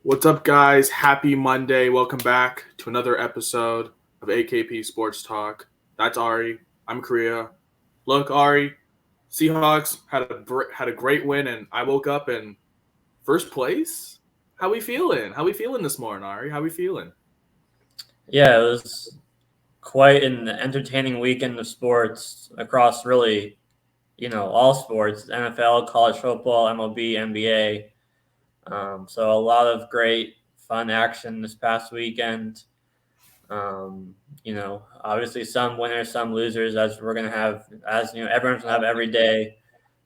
What's up, guys? Happy Monday. Welcome back to another episode of AKP Sports Talk. That's Ari. I'm Korea. Look, Ari, Seahawks had a great win, and I woke up in first place. How we feeling? How we feeling this morning, Ari? How we feeling? Yeah, it was quite an entertaining weekend of sports across really, all sports, NFL, college football, MLB, NBA. So a lot of great fun action this past weekend. Obviously some winners, some losers, as we're gonna have, as everyone's gonna have every day.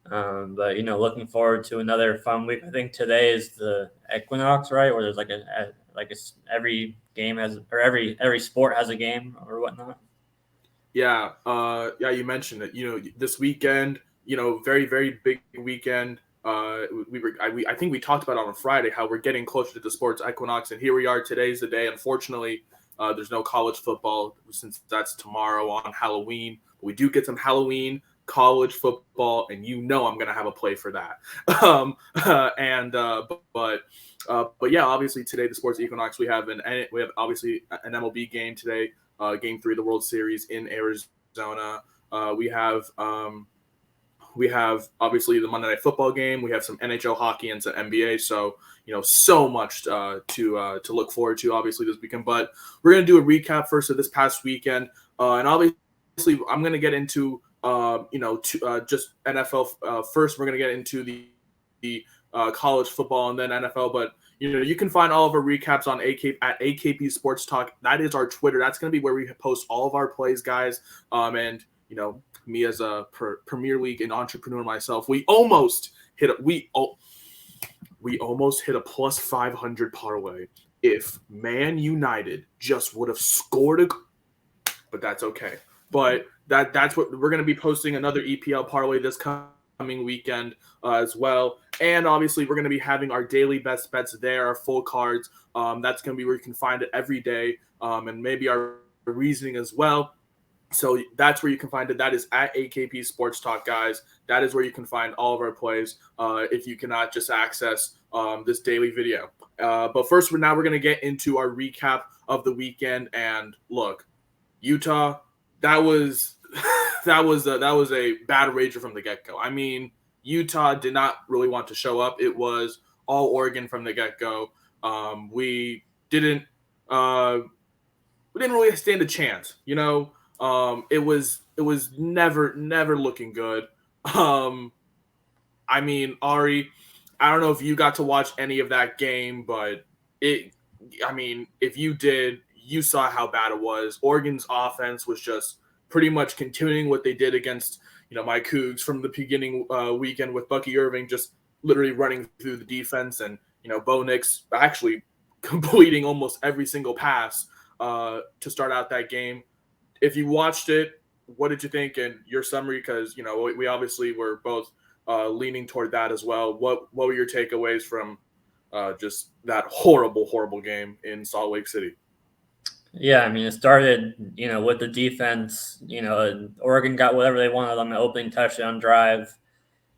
But looking forward to another fun week. I think today is the equinox, right? Where there's every game has, or every sport has a game or whatnot. Yeah, you mentioned it. This weekend, very, very big weekend. I think we talked about on Friday how we're getting closer to the sports equinox, and here we are. Today's the day. Unfortunately, there's no college football since that's tomorrow on Halloween. But we do get some Halloween college football, and I'm gonna have a play for that. And but yeah, obviously today the sports equinox we have obviously an MLB game today. Game three of the World Series in Arizona. We have obviously the Monday Night Football game. We have some NHL hockey and some NBA. So so much to look forward to obviously this weekend. But we're gonna do a recap first of this past weekend, and obviously I'm gonna get into just NFL first. We're gonna get into the college football and then NFL, but you can find all of our recaps on AKP Sports Talk. That is our Twitter. That's going to be where we post all of our plays, guys. And me as a Premier League and entrepreneur myself, we almost hit a plus 500 parlay if Man United just would have scored but that's okay. But that's what we're going to be posting, another EPL parlay this coming weekend as well. And obviously, we're going to be having our daily best bets there, our full cards. That's going to be where you can find it every day, and maybe our reasoning as well. So that's where you can find it. That is at AKP Sports Talk, guys. That is where you can find all of our plays if you cannot just access this daily video. But first, we're going to get into our recap of the weekend. And look, Utah, that was that was a bad rager from the get-go. I mean, Utah did not really want to show up. It was all Oregon from the get-go. We didn't really stand a chance. It was never looking good. I mean, Ari, I don't know if you got to watch any of that game, but if you did, you saw how bad it was. Oregon's offense was just pretty much continuing what they did against my Cougs from the beginning weekend, with Bucky Irving just literally running through the defense, and Bo Nix actually completing almost every single pass to start out that game. If you watched it, what did you think and your summary? Because we obviously were both leaning toward that as well. What were your takeaways from just that horrible game in Salt Lake City? Yeah, I mean, it started, with the defense. Oregon got whatever they wanted on the opening touchdown drive,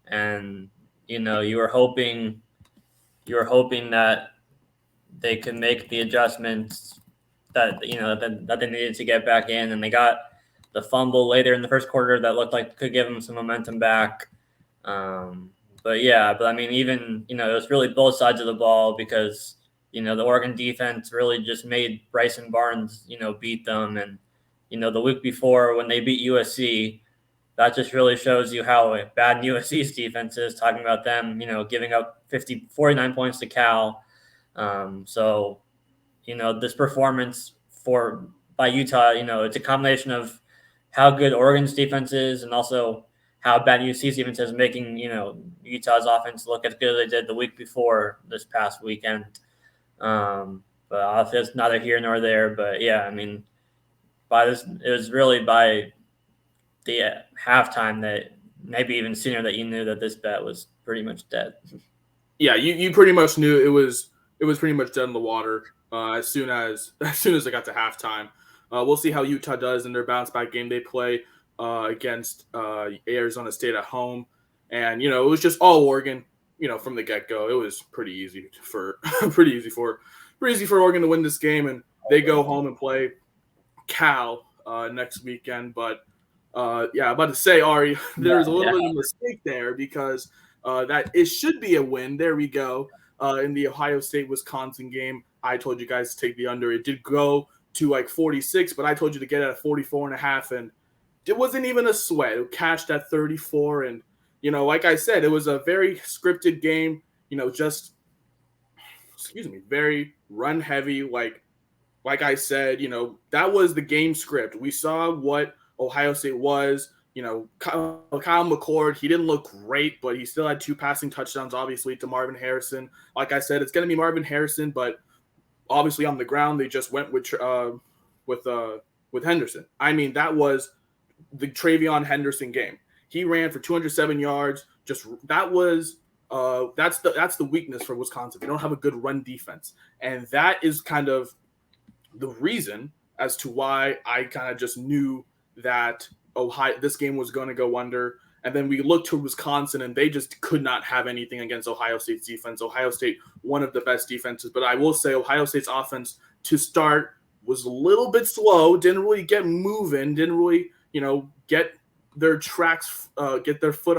and you were hoping that they could make the adjustments that that they needed to get back in, and they got the fumble later in the first quarter that looked like could give them some momentum back. But I mean, even it was really both sides of the ball, because the Oregon defense really just made Bryson Barnes beat them, and the week before when they beat USC, that just really shows you how bad USC's defense is. Talking about them, giving up 49 points to Cal. So this performance by Utah, it's a combination of how good Oregon's defense is, and also how bad USC's defense is, making Utah's offense look as good as they did the week before this past weekend. But it's neither here nor there. But yeah, I mean, it was really by the halftime, that maybe even sooner, that you knew that this bet was pretty much dead. Yeah, you pretty much knew it was pretty much dead in the water as soon as it got to halftime. We'll see how Utah does in their bounce back game they play against Arizona State at home, and it was just all Oregon. from the get go, it was pretty easy for pretty easy for Oregon to win this game, and they go home and play Cal next weekend. But I'm about to say, Ari, there's a little bit of a mistake there because that it should be a win. There we go. In the Ohio State-Wisconsin game, I told you guys to take the under. It did go to like 46, but I told you to get it at 44.5, and it wasn't even a sweat. It cashed at 34, and like I said, it was a very scripted game. Very run heavy. Like I said, that was the game script. We saw what Ohio State was. Kyle McCord, he didn't look great, but he still had 2 passing touchdowns, obviously, to Marvin Harrison. Like I said, it's going to be Marvin Harrison, but obviously on the ground, they just went with Henderson. I mean, that was the Travion Henderson game. He ran for 207 yards. That's the weakness for Wisconsin. They don't have a good run defense, and that is kind of the reason as to why I kind of just knew that this game was going to go under. And then we looked to Wisconsin, and they just could not have anything against Ohio State's defense. Ohio State, one of the best defenses, but I will say Ohio State's offense to start was a little bit slow. Didn't really get moving. Didn't really, get their tracks, get their feet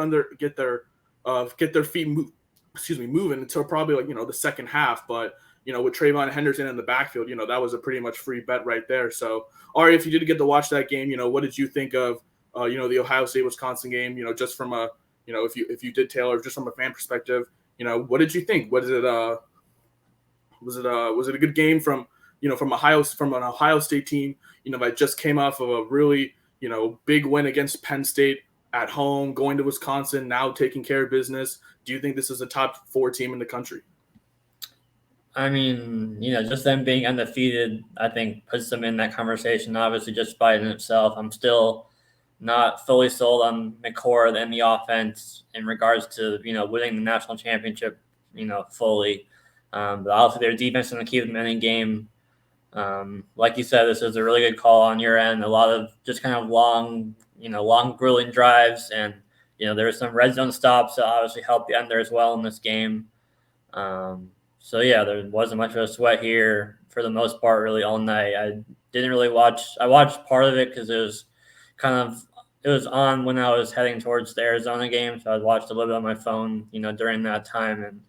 moving until probably the second half. But with Trayvon Henderson in the backfield, that was a pretty much free bet right there. So, Ari, if you did get to watch that game, what did you think of, the Ohio State-Wisconsin game? Just from a, if you did, Taylor, just from a fan perspective, what did you think? Was it a good game from an Ohio State team, that just came off of a really, big win against Penn State at home, going to Wisconsin, now taking care of business? Do you think this is a top 4 team in the country? I mean, just them being undefeated, I think puts them in that conversation, obviously, just by in itself. I'm still not fully sold on McCord and the offense in regards to, winning the national championship, fully. But also their defense is going to keep them in the game. Like you said, this is a really good call on your end. A lot of just kind of long grueling drives. And, there were some red zone stops that obviously helped the under as well in this game. So, yeah, there wasn't much of a sweat here for the most part, really, all night. I didn't really watch. I watched part of it because it was on when I was heading towards the Arizona game. So I watched a little bit on my phone, during that time. And,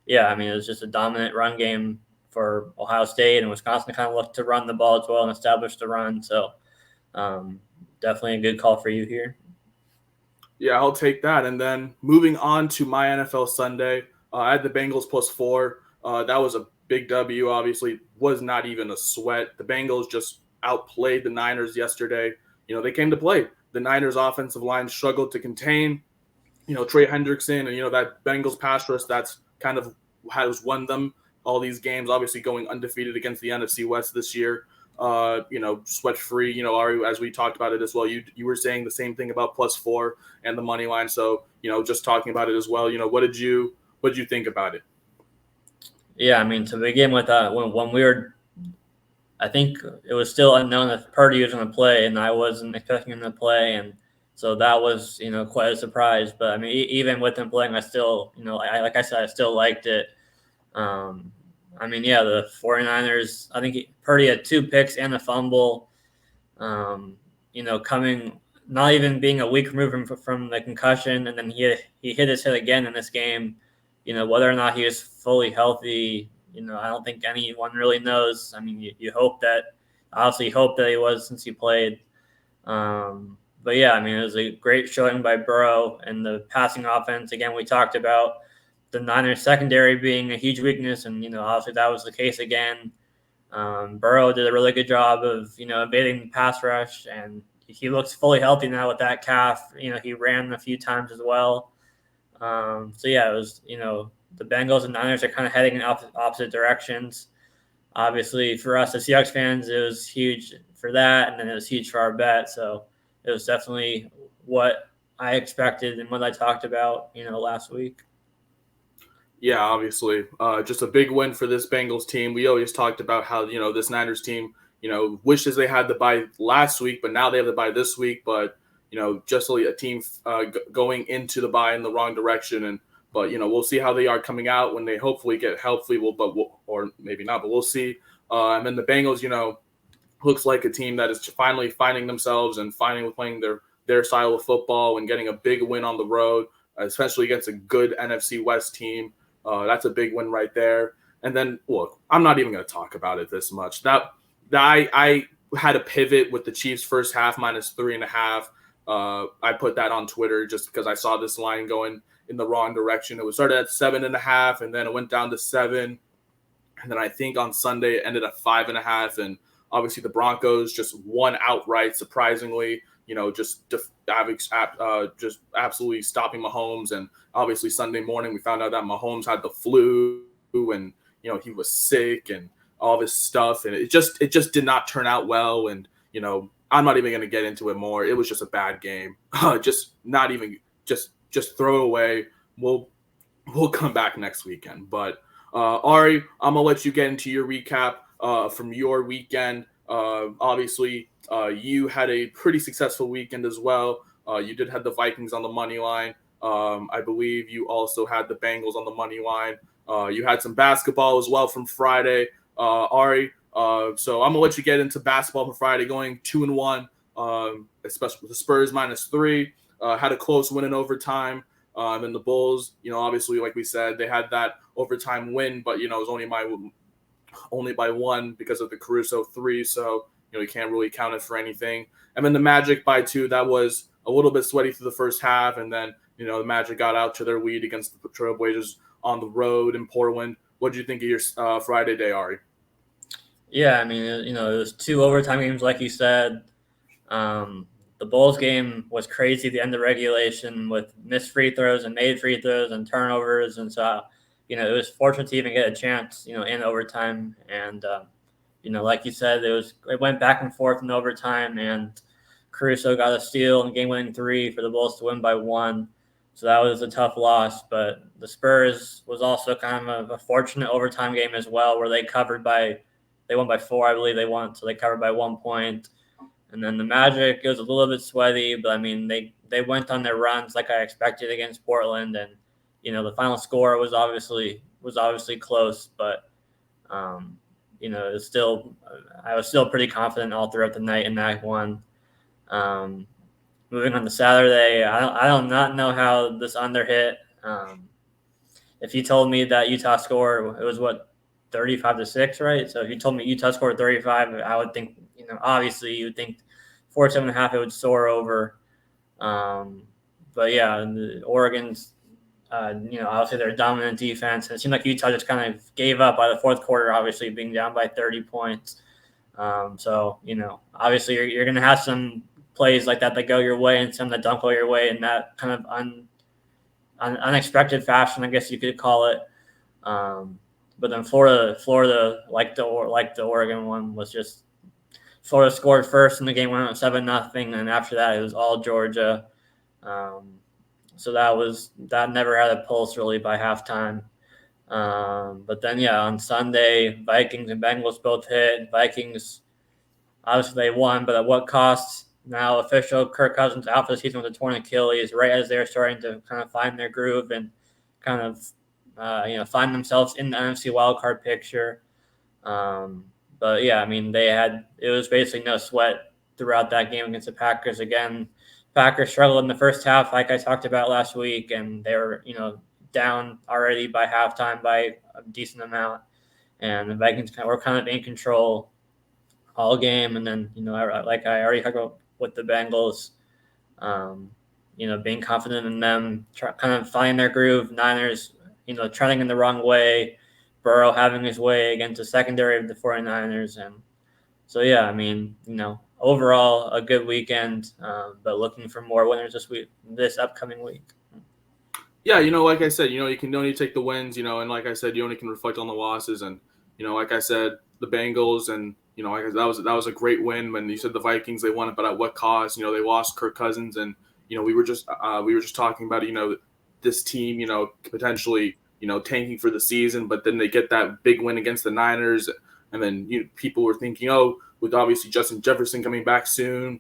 yeah, I mean, it was just a dominant run game for Ohio State, and Wisconsin kind of looked to run the ball as well and establish the run. So definitely a good call for you here. Yeah, I'll take that. And then moving on to my NFL Sunday, I had the Bengals +4. That was a big W, obviously. Was not even a sweat. The Bengals just outplayed the Niners yesterday. They came to play. The Niners offensive line struggled to contain, Trey Hendrickson and, that Bengals pass rush that's kind of has won them all these games, obviously going undefeated against the NFC West this year. Sweat-free, Ari, as we talked about it as well. You were saying the same thing about +4 and the money line. So, just talking about it as well, what did you think about it? Yeah, I mean, to begin with, when we were, I think it was still unknown if Purdy was going to play, and I wasn't expecting him to play, and so that was, quite a surprise. But I mean, even with him playing, I still, like I said, I still liked it. I mean, yeah, the 49ers, I think Purdy had 2 picks and a fumble, coming, not even being a week removed from the concussion, and then he hit his head again in this game. Whether or not he was fully healthy, I don't think anyone really knows. I mean, you hope that he was since he played. But yeah, I mean, it was a great showing by Burrow and the passing offense. Again, we talked about the Niners secondary being a huge weakness, and obviously that was the case again. Burrow did a really good job of evading the pass rush, and he looks fully healthy now with that calf. He ran a few times as well. So yeah, it was the Bengals and Niners are kind of heading in opposite directions. Obviously, for us as Seahawks fans, it was huge for that, and then it was huge for our bet. So it was definitely what I expected and what I talked about last week. Yeah, obviously, just a big win for this Bengals team. We always talked about how, this Niners team, wishes they had the bye last week, but now they have the bye this week. But, just a team going into the bye in the wrong direction. And But we'll see how they are coming out when they hopefully get healthy. Or maybe not, but we'll see. And then the Bengals, looks like a team that is finally finding themselves and finally playing their style of football and getting a big win on the road, especially against a good NFC West team. That's a big win right there. And then, look, I'm not even going to talk about it this much. I had a pivot with the Chiefs first half -3.5. I put that on Twitter just because I saw this line going in the wrong direction. It was started at 7.5, and then it went down to 7. And then I think on Sunday it ended at 5.5. And obviously the Broncos just won outright, surprisingly. Just absolutely stopping Mahomes. And obviously Sunday morning we found out that Mahomes had the flu and he was sick and all this stuff, and it just did not turn out well. And I'm not even going to get into it more. It was just a bad game. Just throw it away. We'll come back next weekend. But Ari, I'm gonna let you get into your recap from your weekend. Obviously, you had a pretty successful weekend as well. You did have the Vikings on the money line. I believe you also had the Bengals on the money line. You had some basketball as well from Friday, Ari. So I'm gonna let you get into basketball for Friday, going 2-1, especially with the Spurs -3. Had a close win in overtime. And the Bulls, obviously, like we said, they had that overtime win, but it was only by 1 because of the Caruso 3. So you can't really count it for anything. And then the Magic by 2. That was a little bit sweaty through the first half, and then the Magic got out to their lead against the Trailblazers on the road in Portland. What did you think of your Friday day, Ari? Yeah, I mean, it was 2 overtime games, like you said. The Bulls game was crazy at the end of regulation with missed free throws and made free throws and turnovers. And so, it was fortunate to even get a chance, in overtime. And, like you said, it went back and forth in overtime, and Caruso got a steal and game-winning 3 for the Bulls to win by 1. So that was a tough loss. But the Spurs was also kind of a fortunate overtime game as well, where they won by 4, I believe they won. So they covered by 1 point. And then the Magic, it was a little bit sweaty, but I mean, they went on their runs like I expected against Portland, and the final score was obviously close, but it was still I was still pretty confident all throughout the night in that one. Moving on to Saturday, I don't not know how this under hit. If you told me that Utah score, it was 35-6, right? So if you told me Utah scored 35, I would think, obviously you would think 47.5 it would soar over. But yeah, the Oregon's, obviously their dominant defense. And it seemed like Utah just kind of gave up by the fourth quarter, obviously being down by 30 points. So, obviously you're going to have some plays like that go your way and some that don't go your way in that kind of unexpected fashion, I guess you could call it. But then Florida, like the Oregon one, was just Florida scored first, and the game went on 7-0, and after that it was all Georgia. So that never had a pulse really by halftime. But then on Sunday, Vikings and Bengals both hit. Vikings, obviously they won, but at what cost? Now official Kirk Cousins out for the season with a torn Achilles, right as they're starting to kind of find their groove and kind of find themselves in the NFC wildcard picture. But yeah, I mean, it was basically no sweat throughout that game against the Packers. Again, Packers struggled in the first half, like I talked about last week, and they were, down already by halftime by a decent amount. And the Vikings were kind of in control all game. And then, like I already talked about with the Bengals, being confident in them, kind of finding their groove. Niners, trending in the wrong way. Burrow having his way against the secondary of the 49ers. And so, yeah, I mean, overall a good weekend, but looking for more winners this upcoming week. Yeah, like I said, you can only take the wins, and like I said, you only can reflect on the losses. And, like I said, the Bengals and, that was a great win. When you said the Vikings, they won it, but at what cost? They lost Kirk Cousins, and, we were just talking about, this team, potentially, tanking for the season, but then they get that big win against the Niners. And then people were thinking, with obviously Justin Jefferson coming back soon,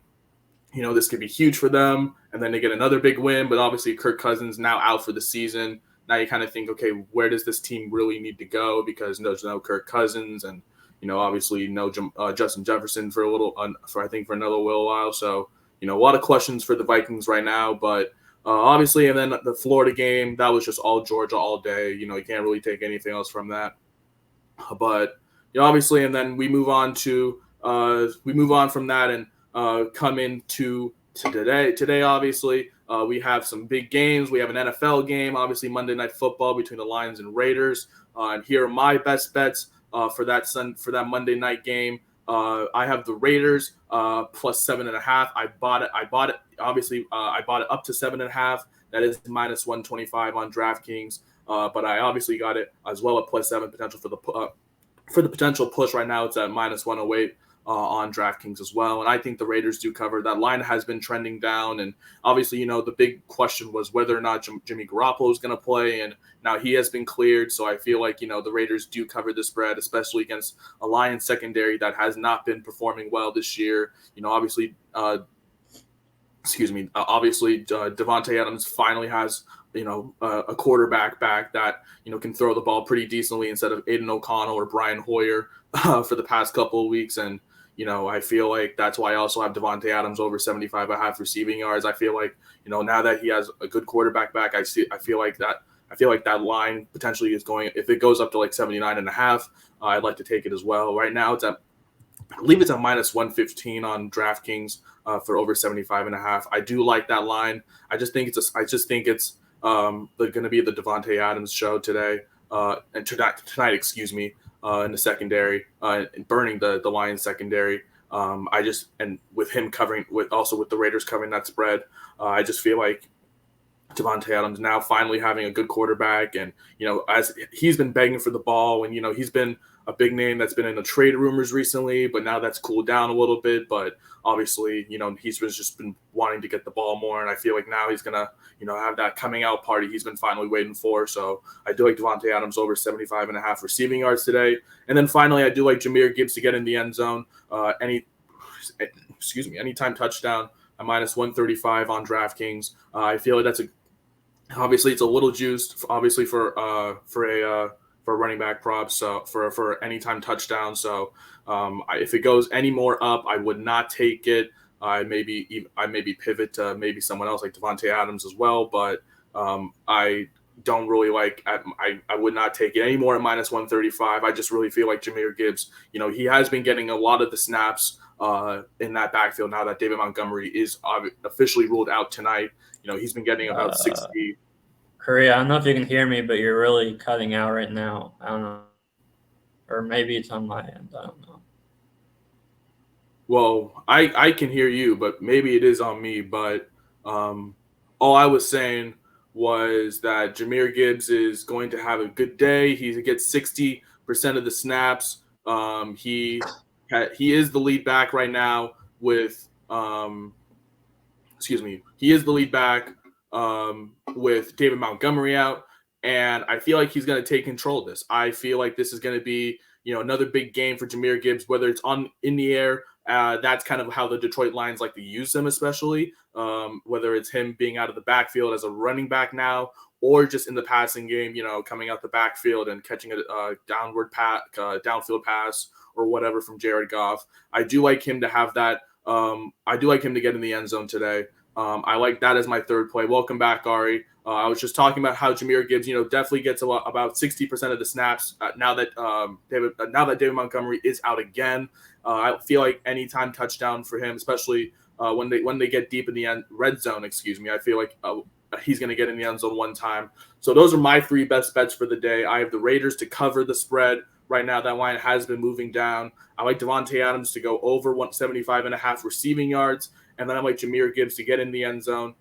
this could be huge for them. And then they get another big win, but obviously Kirk Cousins now out for the season. now you kind of think, okay, where does this team really need to go? Because there's no Kirk Cousins and, obviously no Justin Jefferson for for another little while. So, a lot of questions for the Vikings right now, but obviously, and then the Florida game, that was just all Georgia all day. You can't really take anything else from that. But obviously, and then we move on from that and come into to today. Today, obviously, we have some big games. We have an NFL game, obviously Monday Night Football between the Lions and Raiders. And here are my best bets for that Monday night game. I have the Raiders plus 7.5. I bought it. Obviously, I bought it up to 7.5. That is minus 125 on DraftKings. But I obviously got it as well at plus 7 potential for the potential push. Right now, it's at minus 108 on DraftKings as well. And I think the Raiders do cover. That line has been trending down. And obviously, the big question was whether or not Jimmy Garoppolo is going to play. And now he has been cleared. So I feel like, the Raiders do cover the spread, especially against a Lions secondary that has not been performing well this year. Obviously, Devontae Adams finally has a quarterback back that can throw the ball pretty decently instead of Aiden O'Connell or Brian Hoyer for the past couple of weeks. And I feel like that's why I also have Devontae Adams over 75.5 receiving yards. I feel like now that he has a good quarterback back, I feel like that line potentially is going. If it goes up to like 79.5, I'd like to take it as well. Right now I believe it's at minus 115 on DraftKings for over 75.5. I do like that line. I just think it's going to be the Devontae Adams show today and tonight, in the secondary, burning the Lions secondary. And with him covering, with the Raiders covering that spread, I just feel like Devontae Adams now finally having a good quarterback, and as he's been begging for the ball, and he's been a big name that's been in the trade rumors recently, but now that's cooled down a little bit. But obviously, he's just been wanting to get the ball more, and I feel like now he's gonna, have that coming out party he's been finally waiting for. So I do like Devontae Adams over 75.5 receiving yards today, and then finally I do like Jahmyr Gibbs to get in the end zone. Anytime touchdown at minus 135 on DraftKings. I feel like obviously it's a little juiced, obviously for a running back prop, so for anytime touchdown. So if it goes any more up, I would not take it. I maybe pivot to maybe someone else like Devontae Adams as well, but I don't really like. I would not take it anymore at minus 135. I just really feel like Jahmyr Gibbs. he has been getting a lot of the snaps in that backfield now that David Montgomery is officially ruled out tonight. He's been getting about 60. Curry, I don't know if you can hear me, but you're really cutting out right now. I don't know. Or maybe it's on my end. I don't know. Well, I can hear you, but maybe it is on me. But all I was saying was that Jahmyr Gibbs is going to have a good day. He gets 60% of the snaps. He is the lead back right now with he is the lead back with David Montgomery out, and I feel like he's going to take control of this. I feel like this is going to be another big game for Jahmyr Gibbs, whether it's in the air. That's kind of how the Detroit Lions like to use him, especially whether it's him being out of the backfield as a running back now, or just in the passing game, coming out the backfield and catching a downfield pass or whatever from Jared Goff. I do like him to have that. I do like him to get in the end zone today. I like that as my third play. Welcome back, Ari. I was just talking about how Jahmyr Gibbs, definitely gets about 60% of the snaps now that David Montgomery is out again. I feel like anytime touchdown for him, especially when they get deep in the red zone. I feel like he's going to get in the end zone one time. So those are my three best bets for the day. I have the Raiders to cover the spread. Right now, that line has been moving down. I like Devontae Adams to go over 175.5 receiving yards. And then I like Jahmyr Gibbs to get in the end zone,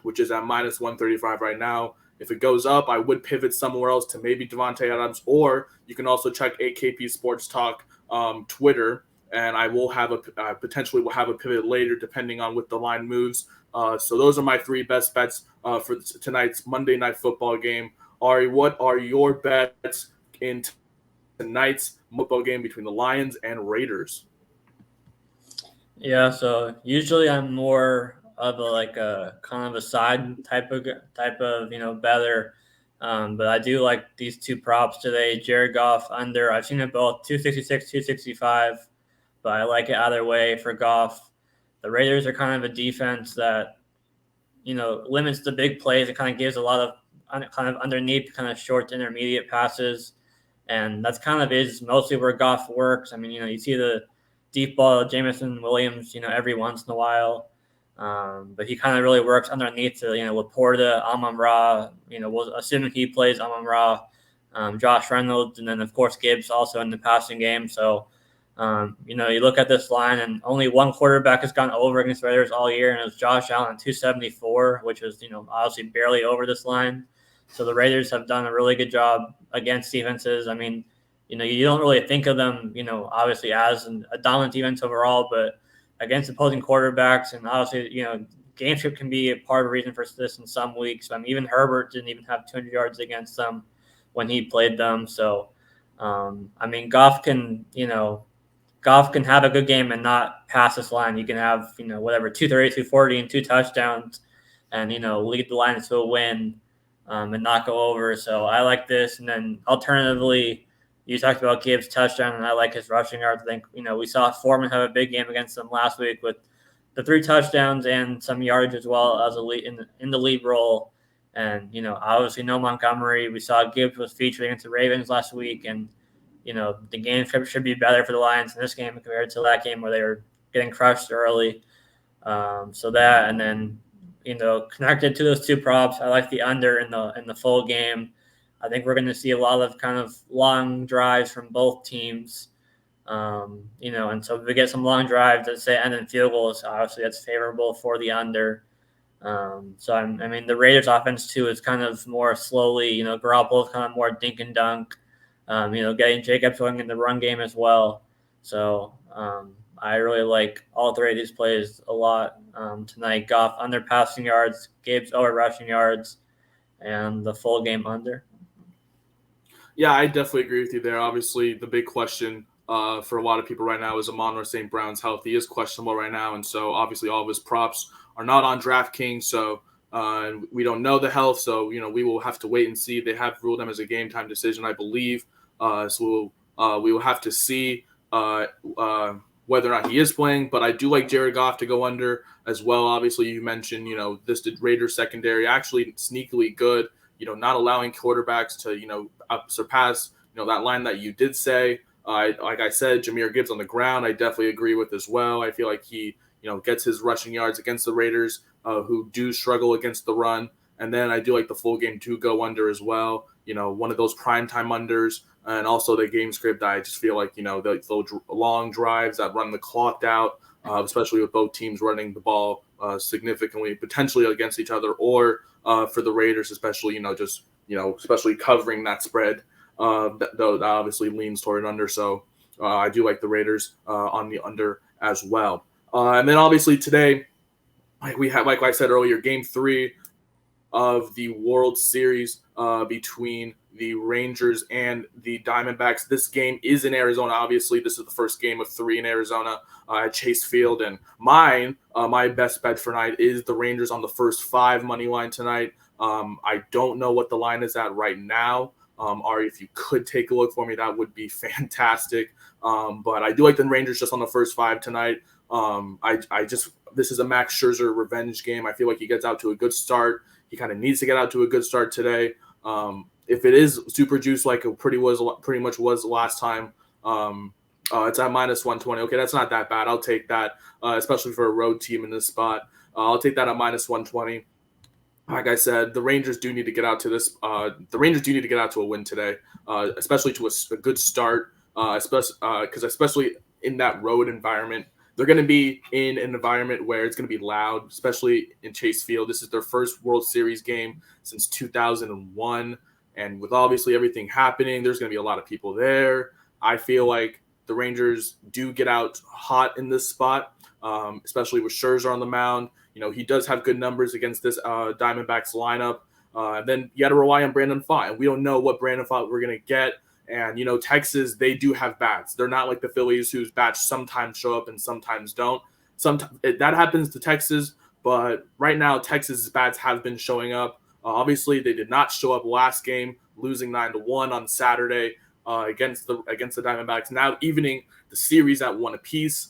which is at minus 135 right now. If it goes up, I would pivot somewhere else to maybe Devontae Adams, or you can also check AKP Sports Talk Twitter, and I will have potentially will have a pivot later depending on what the line moves. So those are my three best bets for tonight's Monday Night Football game. Ari, what are your bets in tonight's football game between the Lions and Raiders? Yeah, so usually I'm more of a kind of a side type of better. But I do like these two props today. Jared Goff under. I've seen it both 266, 265, but I like it either way for Goff. The Raiders are kind of a defense that limits the big plays. It kind of gives a lot of kind of underneath, kind of short to intermediate passes, and that's kind of is mostly where Goff works. I mean, you see the deep ball, Jameson Williams, every once in a while. But he kind of really works underneath to, Laporta, Amon-Ra, assuming he plays Amon-Ra, Josh Reynolds, and then, of course, Gibbs also in the passing game. So, you look at this line, and only one quarterback has gone over against the Raiders all year, and it was Josh Allen at 274, which was, obviously barely over this line. So the Raiders have done a really good job against defenses. I mean, you don't really think of them, obviously as a dominant defense overall, but against opposing quarterbacks, and obviously, game script can be a part of the reason for this in some weeks. I mean, even Herbert didn't even have 200 yards against them when he played them. So, I mean, Goff can have a good game and not pass this line. You can have, 230, 240 and 2 touchdowns and, lead the line to a win and not go over. So I like this. And then alternatively, you talked about Gibbs' touchdown, and I like his rushing yards. I think, we saw Foreman have a big game against them last week with the 3 touchdowns and some yardage as well as a lead in the lead role. And, obviously no Montgomery. We saw Gibbs was featured against the Ravens last week, and, the game should be better for the Lions in this game compared to that game where they were getting crushed early. So that, and then, connected to those 2 props, I like the under in the full game. I think we're going to see a lot of kind of long drives from both teams, and so if we get some long drives that say end in field goals, obviously that's favorable for the under. So I mean, the Raiders offense too is kind of more slowly, Garoppolo's kind of more dink and dunk, getting Jacobs going in the run game as well. So I really like all 3 of these plays a lot tonight. Goff under passing yards, Gibbs over rushing yards, and the full game under. Yeah, I definitely agree with you there. Obviously, the big question for a lot of people right now is Amon-Ra St. Brown's health. He is questionable right now, and so obviously all of his props are not on DraftKings, so we don't know the health, so we will have to wait and see. They have ruled him as a game-time decision, I believe, so we will have to see whether or not he is playing, but I do like Jared Goff to go under as well. Obviously, you mentioned, this Raiders secondary actually sneakily good, not allowing quarterbacks to, surpass, that line that you did say. Like I said, Jahmyr Gibbs on the ground, I definitely agree with as well. I feel like he, gets his rushing yards against the Raiders, who do struggle against the run. And then I do like the full game to go under as well. One of those primetime unders, and also the game script. I just feel like, the long drives that run the clock out, especially with both teams running the ball significantly, potentially against each other, or for the Raiders, especially, especially covering that spread, that obviously leans toward an under. So I do like the Raiders on the under as well. And then obviously today, like I said earlier, game 3 of the World Series between the Rangers and the Diamondbacks. This game is in Arizona. Obviously, this is the first game of 3 in Arizona at Chase Field. And my best bet for tonight is the Rangers on the first 5 money line tonight. I don't know what the line is at right now. Ari, if you could take a look for me, that would be fantastic. But I do like the Rangers just on the first 5 tonight. This is a Max Scherzer revenge game. I feel like he gets out to a good start. He kind of needs to get out to a good start today. If it is super juice like it pretty much was the last time, it's at minus 120. Okay, that's not that bad. I'll take that, especially for a road team in this spot. I'll take that at minus 120. Like I said, the Rangers do need to get out to this. The Rangers do need to get out to a win today, especially to a good start. Especially in that road environment, they're going to be in an environment where it's going to be loud, especially in Chase Field. This is their first World Series game since 2001, and with obviously everything happening, there's going to be a lot of people there. I feel like the Rangers do get out hot in this spot, especially with Scherzer on the mound. He does have good numbers against this Diamondbacks lineup. And then you got to rely on Brandon Pfaadt, and we don't know what Brandon Pfaadt we're going to get. And, Texas, they do have bats. They're not like the Phillies whose bats sometimes show up and sometimes don't. Sometimes that happens to Texas, But right now, Texas bats have been showing up. Obviously, they did not show up last game, losing 9-1 on Saturday against the Diamondbacks. Now evening the series at 1 apiece.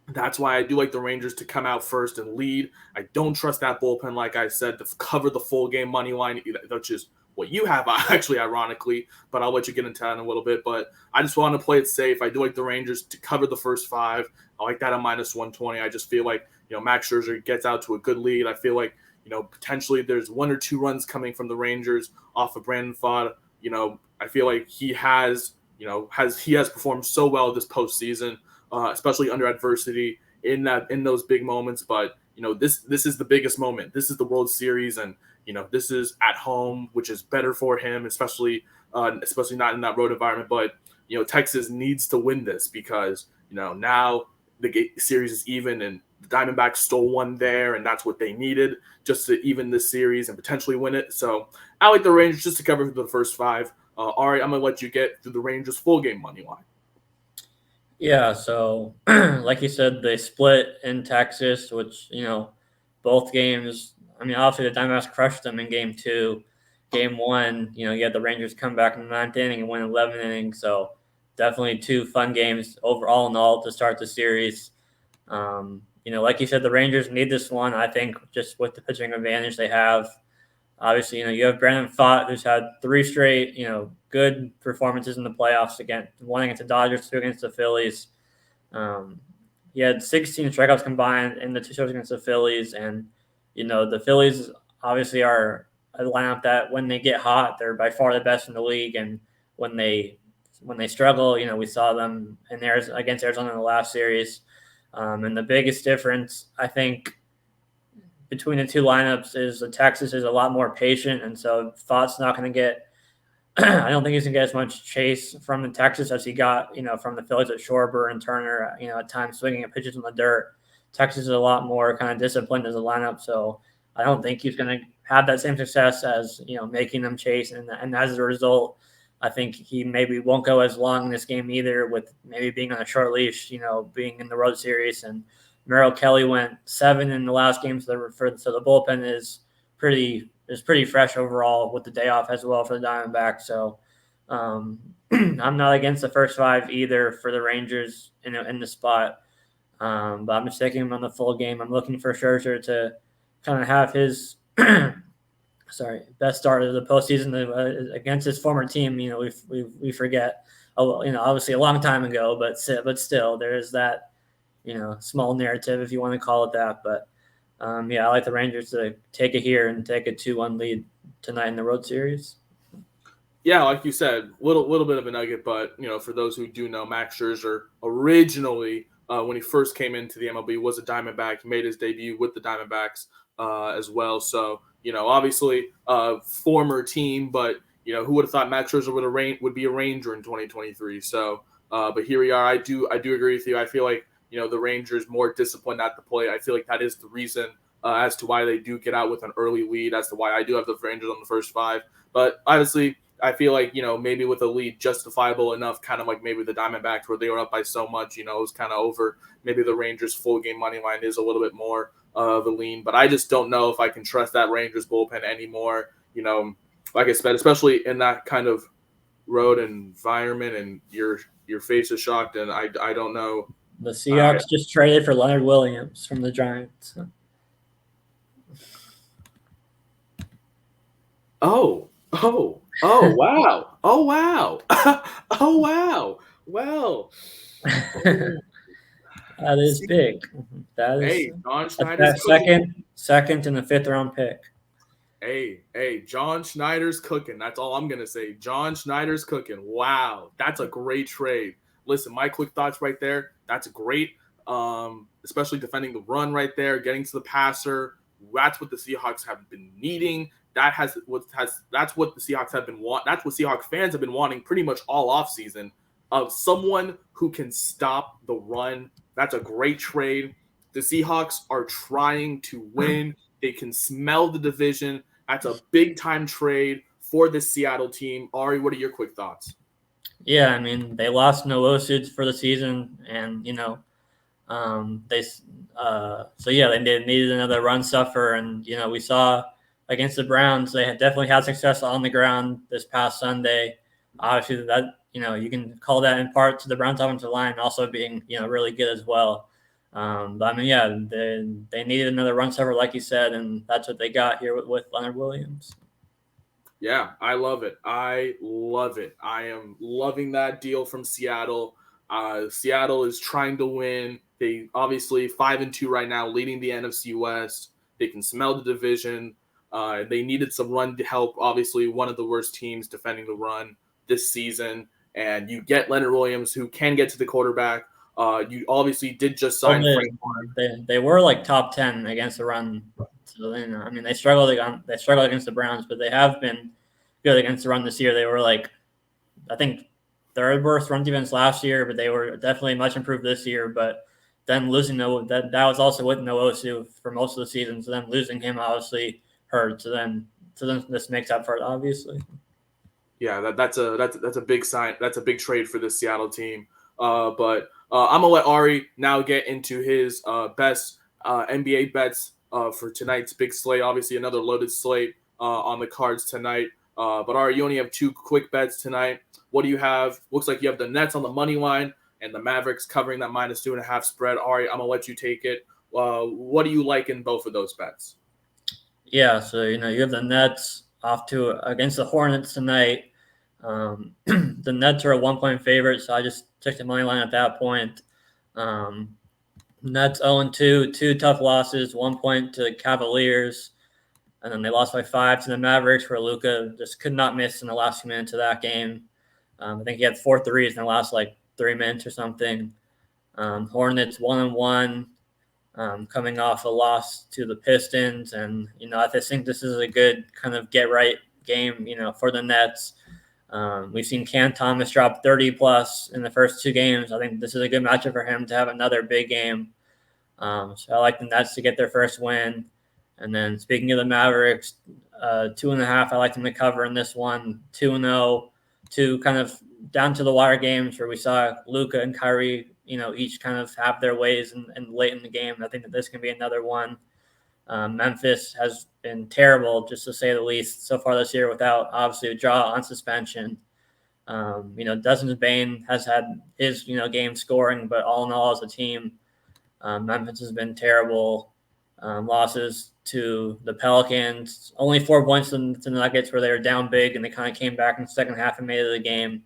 That's why I do like the Rangers to come out first and lead. I don't trust that bullpen, like I said, to cover the full game money line, which is what you have, actually, ironically. But I'll let you get into that in a little bit. But I just want to play it safe. I do like the Rangers to cover the first 5. I like that at -120. I just feel like, Max Scherzer gets out to a good lead. I feel like, potentially there's 1 or 2 runs coming from the Rangers off of Brandon Pfaadt. I feel like he has performed so well this postseason. Especially under adversity in those big moments. But this is the biggest moment. This is the World Series, and this is at home, which is better for him, especially not in that road environment. But Texas needs to win this because now the series is even, and the Diamondbacks stole 1 there, and that's what they needed just to even this series and potentially win it. So I like the Rangers just to cover the first 5. Ari, I'm gonna let you get through the Rangers full game money line. Yeah, so like you said, they split in Texas, which, both games, I mean, obviously the Diamondbacks crushed them in game 2. Game 1, you had the Rangers come back in the 9th inning and win 11 innings. So definitely 2 fun games overall in all to start the series. Like you said, the Rangers need this one, I think, just with the pitching advantage they have. Obviously, you have Brandon Pfaadt, who's had 3 straight, good performances in the playoffs, again, 1 against the Dodgers, 2 against the Phillies. He had 16 strikeouts combined in the 2 shows against the Phillies. And, the Phillies obviously are a lineup that when they get hot, they're by far the best in the league. And when they struggle, we saw them against Arizona in the last series. And the biggest difference, I think, between the 2 lineups is the Texas is a lot more patient, and so Thought's not going to get I don't think he's going to get as much chase from the Texas as he got, from the Phillies at Schwarber and Turner, at times swinging at pitches in the dirt. Texas is a lot more kind of disciplined as a lineup, so I don't think he's going to have that same success as, making them chase, and as a result, I think he maybe won't go as long in this game either, with maybe being on a short leash, being in the road series. And Merrill Kelly went 7 in the last game, so the bullpen is pretty fresh overall with the day off as well for the Diamondbacks. So I'm not against the first 5 either for the Rangers in the spot, but I'm just taking him on the full game. I'm looking for Scherzer to kind of have his best start of the postseason against his former team. We forget, obviously a long time ago, but still there is that small narrative, if you want to call it that. But I like the Rangers to take it here and take a 2-1 lead tonight in the road series. Yeah, like you said, little bit of a nugget, but for those who do know, Max Scherzer originally, when he first came into the MLB, was a Diamondback. He made his debut with the Diamondbacks as well. So obviously, former team, but who would have thought Max Scherzer would be a Ranger in 2023? So, but here we are. I do agree with you. I feel like the Rangers more disciplined at the plate. I feel like that is the reason as to why they do get out with an early lead, as to why I do have the Rangers on the first 5. But obviously, I feel like, maybe with a lead justifiable enough, kind of like maybe the Diamondbacks where they were up by so much, it was kind of over. Maybe the Rangers full game money line is a little bit more of a lean, but I just don't know if I can trust that Rangers bullpen anymore. Like I said, especially in that kind of road environment, and your face is shocked, and I don't know. The Seahawks just traded for Leonard Williams from the Giants. Oh, wow. Oh, wow. Oh, wow. Well. That is big. That is John Schneider's second in the 5th round pick. Hey, John Schneider's cooking. That's all I'm going to say. John Schneider's cooking. Wow. That's a great trade. Listen, my quick thoughts right there. That's great. Especially defending the run right there, getting to the passer. That's what the Seahawks have been needing. That's what the Seahawks have been want. That's what Seahawks fans have been wanting pretty much all offseason. Of someone who can stop the run. That's a great trade. The Seahawks are trying to win. They can smell the division. That's a big time trade for the Seattle team. Ari, what are your quick thoughts? Yeah, I mean, they lost Noah Suits for the season, and They needed another run stuffer, and we saw against the Browns they definitely had success on the ground this past Sunday. Obviously, that you can call that in part to the Browns offensive line also being really good as well. But I mean, yeah, they needed another run stuffer, like you said, and that's what they got here with Leonard Williams. Yeah, I love it. I love it. I am loving that deal from Seattle. Seattle is trying to win. They obviously 5-2 right now, leading the NFC West. They can smell the division. They needed some run to help. Obviously, one of the worst teams defending the run this season. And you get Leonard Williams, who can get to the quarterback. You obviously did just sign Frank. They were like top 10 against the run. So I mean, they struggled against the Browns, but they have been good against the run this year. They were like, I think, third worst run defense last year, but they were definitely much improved this year. But then losing that was also with Nwosu for most of the season. So then losing him obviously hurt. So then this makes up for it, obviously. Yeah, that's a big sign. That's a big trade for the Seattle team. But I'm gonna let Ari now get into his best NBA bets for tonight's big slate. Obviously, another loaded slate on the cards tonight. But Ari, you only have 2 quick bets tonight. What do you have? Looks like you have the Nets on the money line and the Mavericks covering that -2.5 spread. Ari, I'm gonna let you take it. What do you like in both of those bets? Yeah, so you have the Nets off to against the Hornets tonight. The Nets are a 1-point favorite, so I just took the money line at that point. Nets 0-2, 2 tough losses, 1 point to the Cavaliers, and then they lost by 5 to the Mavericks, where Luka just could not miss in the last few minutes of that game. I think he had 4 threes in the last 3 minutes or something. Hornets 1-1, coming off a loss to the Pistons, and I think this is a good kind of get right game, for the Nets. We've seen Cam Thomas drop 30 plus in the first 2 games. I think this is a good matchup for him to have another big game. So I like the Nets to get their first win. And then speaking of the Mavericks, 2.5, I like them to cover in this one. 2-0, 2 kind of down to the wire games where we saw Luka and Kyrie, each kind of have their ways and late in the game. I think that this can be another one. Memphis has been terrible, just to say the least, so far this year without obviously a draw on suspension. Desmond Bane has had his, game scoring, but all in all as a team, Memphis has been terrible. Losses to the Pelicans, only 4 points to the Nuggets where they were down big and they kind of came back in the second half and made it a game.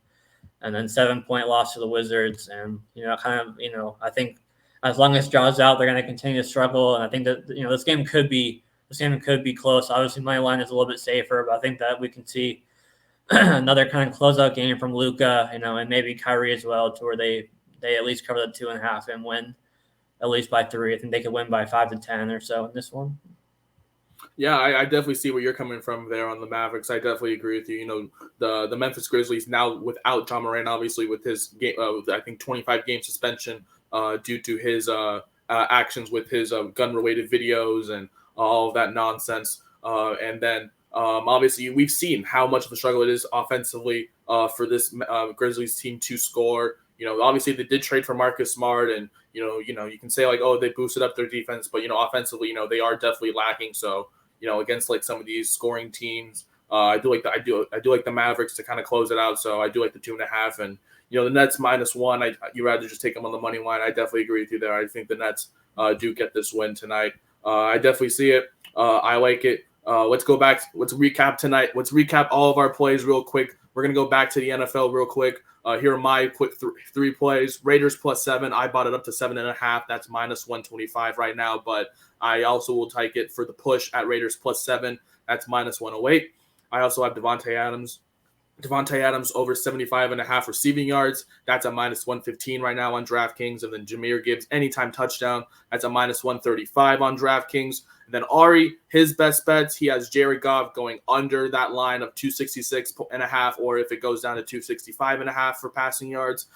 And then 7-point loss to the Wizards. And, I think as long as Jaw's out, they're going to continue to struggle. And I think that, this game could be close. Obviously, my line is a little bit safer, but I think that we can see another kind of closeout game from Luka, and maybe Kyrie as well, to where they at least cover the 2.5 and win at least by 3. I think they could win by 5 to 10 or so in this one. Yeah, I definitely see where you're coming from there on the Mavericks. I definitely agree with you. The Memphis Grizzlies now without John Moran, obviously with his game, I think 25-game suspension due to his actions with his gun-related videos and all of that nonsense. And then obviously we've seen how much of a struggle it is offensively for this Grizzlies team to score. Obviously they did trade for Marcus Smart, and you can say they boosted up their defense, but offensively, they are definitely lacking. So against some of these scoring teams, I do like the Mavericks to kind of close it out. So I do like the 2.5, and the Nets -1. You rather just take them on the money line. I definitely agree with you there. I think the Nets do get this win tonight. I definitely see it. I like it. Let's go back. Let's recap tonight. Let's recap all of our plays real quick. We're gonna go back to the NFL real quick. Here are my quick 3 plays. Raiders +7. I bought it up to 7.5. That's -125 right now, but I also will take it for the push at Raiders +7. That's -108. I also have Devontae Adams. Devontae Adams over 75.5 receiving yards. That's a -115 right now on DraftKings. And then Jahmyr Gibbs anytime touchdown. That's a -135 on DraftKings. And then Ari, his best bets, he has Jared Goff going under that line of 266.5, or if it goes down to 265.5 for passing yards.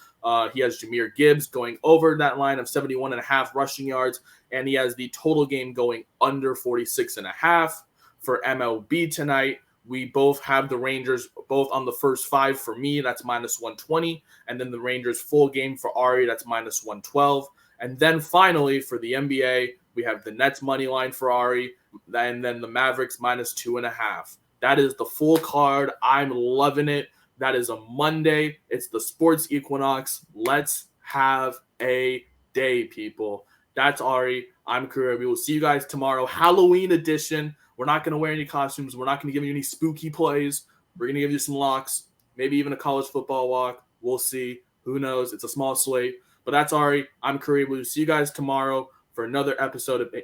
He has Jahmyr Gibbs going over that line of 71.5 rushing yards. And he has the total game going under 46.5 for MLB tonight. We both have the Rangers both on the first 5 for me. That's -120. And then the Rangers full game for Ari. That's -112. And then finally, for the NBA, we have the Nets money line for Ari, and then the Mavericks -2.5. That is the full card. I'm loving it. That is a Monday. It's the sports equinox. Let's have a day, people. That's Ari. I'm Kura. We will see you guys tomorrow. Halloween edition. We're not going to wear any costumes. We're not going to give you any spooky plays. We're going to give you some locks, maybe even a college football walk. We'll see. Who knows? It's a small slate. But that's Ari. I'm Kuri. We'll see you guys tomorrow for another episode of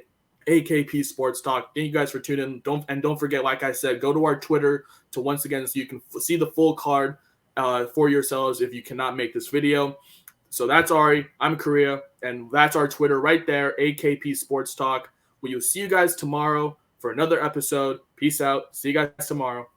AKP Sports Talk. Thank you guys for tuning in. Don't forget, like I said, go to our Twitter to once again so you can see the full card for yourselves if you cannot make this video. So that's Ari. I'm Korea, and that's our Twitter right there, AKP Sports Talk. We will see you guys tomorrow for another episode. Peace out. See you guys tomorrow.